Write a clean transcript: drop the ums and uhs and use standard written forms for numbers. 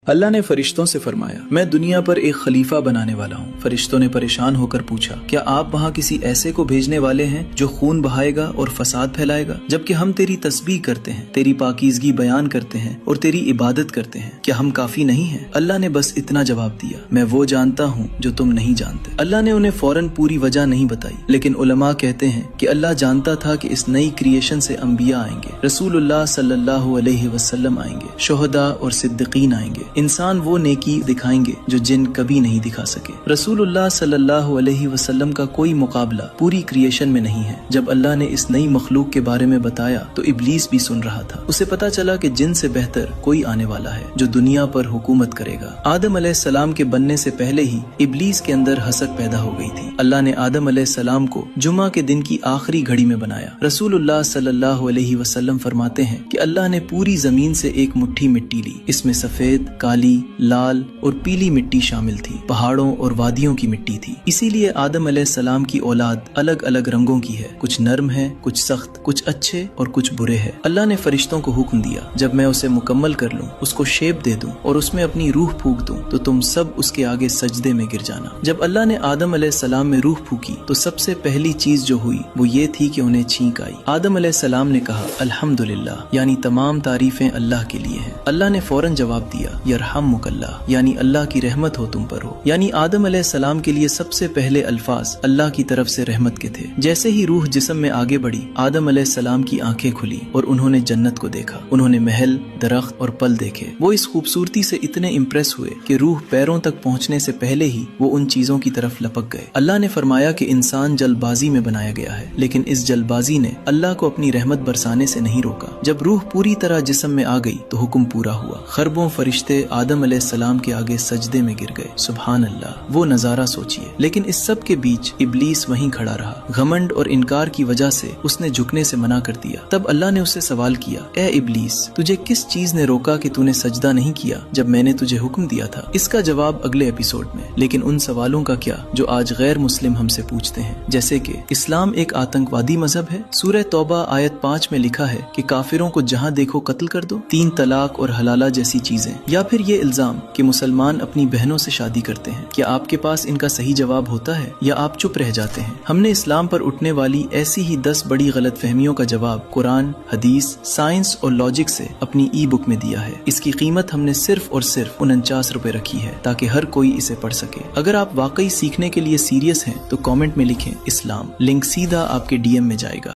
अल्लाह ने फरिश्तों से फरमाया, मैं दुनिया पर एक खलीफा बनाने वाला हूँ। फरिश्तों ने परेशान होकर पूछा, क्या आप वहाँ किसी ऐसे को भेजने वाले हैं जो खून बहाएगा और फसाद फैलाएगा? जबकि हम तेरी तस्बीह करते हैं, तेरी पाकीज़गी बयान करते हैं और तेरी इबादत करते हैं, क्या हम काफी नहीं हैं? अल्लाह ने बस इतना जवाब दिया, मैं वो जानता हूँ जो तुम नहीं जानते। अल्लाह ने उन्हें फौरन पूरी वजह नहीं बताई, लेकिन उलमा कहते हैं कि अल्लाह जानता था कि इस नई क्रिएशन से अंबिया आएंगे, रसूलुल्लाह सल्लल्लाहु अलैहि वसल्लम आएंगे, शुहदा और सिद्दीकीन आएंगे। इंसान वो नेकी दिखाएंगे जो जिन कभी नहीं दिखा सके। रसूलुल्लाह सल्लल्लाहु अलैहि वसल्लम का कोई मुकाबला पूरी क्रिएशन में नहीं है। जब अल्लाह ने इस नई मखलूक के बारे में बताया तो इब्लीस भी सुन रहा था। उसे पता चला कि जिन से बेहतर कोई आने वाला है जो दुनिया पर हुकूमत करेगा। आदम अलैहिस्सलाम के बनने से पहले ही इब्लीस के अंदर हसद पैदा हो गई थी। अल्लाह ने आदम अलैहिस्सलाम को जुमा के दिन की आखिरी घड़ी में बनाया। रसूलुल्लाह सल्लल्लाहु अलैहि वसल्लम फरमाते हैं कि अल्लाह ने पूरी जमीन से एक मुट्ठी मिट्टी ली। इसमें सफेद, काली, लाल और पीली मिट्टी शामिल थी। पहाड़ों और वादियों की मिट्टी थी। इसीलिए आदम अलैहिस्सलाम की औलाद अलग अलग रंगों की है, कुछ नर्म है, कुछ सख्त, कुछ अच्छे और कुछ बुरे है। अल्लाह ने फरिश्तों को हुक्म दिया, जब मैं उसे मुकम्मल कर लूं, उसको शेप दे दूं और उसमें अपनी रूह फूंक दूं, तो तुम सब उसके आगे सजदे में गिर जाना। जब अल्लाह ने आदम अलैहिस्सलाम में रूह फूंकी तो सबसे पहली चीज जो हुई वो ये थी कि उन्हें छींक आई। आदम अलैहिस्सलाम ने कहा, अल्हम्दुलिल्लाह, यानी तमाम तारीफें अल्लाह के लिए हैं। अल्लाह ने फौरन जवाब दिया, यरहमुकल्लाह, यानी अल्लाह की रहमत हो तुम पर हो। यानी आदम अलैहिस्सलाम के लिए सबसे पहले अल्फाज अल्लाह की तरफ से रहमत के थे। जैसे ही रूह जिस्म में आगे बढ़ी, आदम अलैहिस्सलाम की आंखें खुली और उन्होंने जन्नत को देखा। उन्होंने महल, दरख्त और पल देखे। वो इस खूबसूरती से इतने इम्प्रेस हुए कि रूह पैरों तक पहुंचने से पहले ही वो उन चीजों की तरफ लपक गए। अल्लाह ने फरमाया कि इंसान जल्दबाजी में बनाया गया है, लेकिन इस जल्दबाजी ने अल्लाह को अपनी रहमत बरसाने से नहीं रोका। जब रूह पूरी तरह जिस्म में आ गई तो हुक्म पूरा हुआ। खरबों फरिश्ते आदम अलैहिस्सलाम के आगे सजदे में गिर गए। सुभान अल्लाह, वो नजारा सोचिए। लेकिन इस सब के बीच इब्लीस वहीं खड़ा रहा। घमंड और इनकार की वजह से उसने झुकने से मना कर दिया। तब अल्लाह ने उससे सवाल किया, ए इब्लीस, तुझे किस चीज ने रोका कि तूने सजदा नहीं किया जब मैंने तुझे हुक्म दिया था? इसका जवाब अगले एपिसोड में। लेकिन उन सवालों का क्या जो आज गैर मुस्लिम हमसे पूछते हैं, जैसे कि इस्लाम एक आतंकवादी मजहब है? सूरह तौबा आयत 5 में लिखा है कि काफिरों को जहाँ देखो कत्ल कर दो। 3 तलाक और हलाला जैसी चीजें, या फिर ये इल्जाम कि मुसलमान अपनी बहनों से शादी करते हैं। क्या आपके पास इनका सही जवाब होता है या आप चुप रह जाते हैं? हमने इस्लाम पर उठने वाली ऐसी ही 10 बड़ी गलतफहमियों का जवाब कुरान, हदीस, साइंस और लॉजिक से अपनी ई बुक में दिया है। इसकी कीमत हमने सिर्फ और सिर्फ 49 रुपए रखी है ताकि हर कोई इसे पढ़ सके। अगर आप वाकई सीखने के लिए सीरियस हैं तो कमेंट में लिखें इस्लाम। लिंक सीधा आपके DM में जाएगा।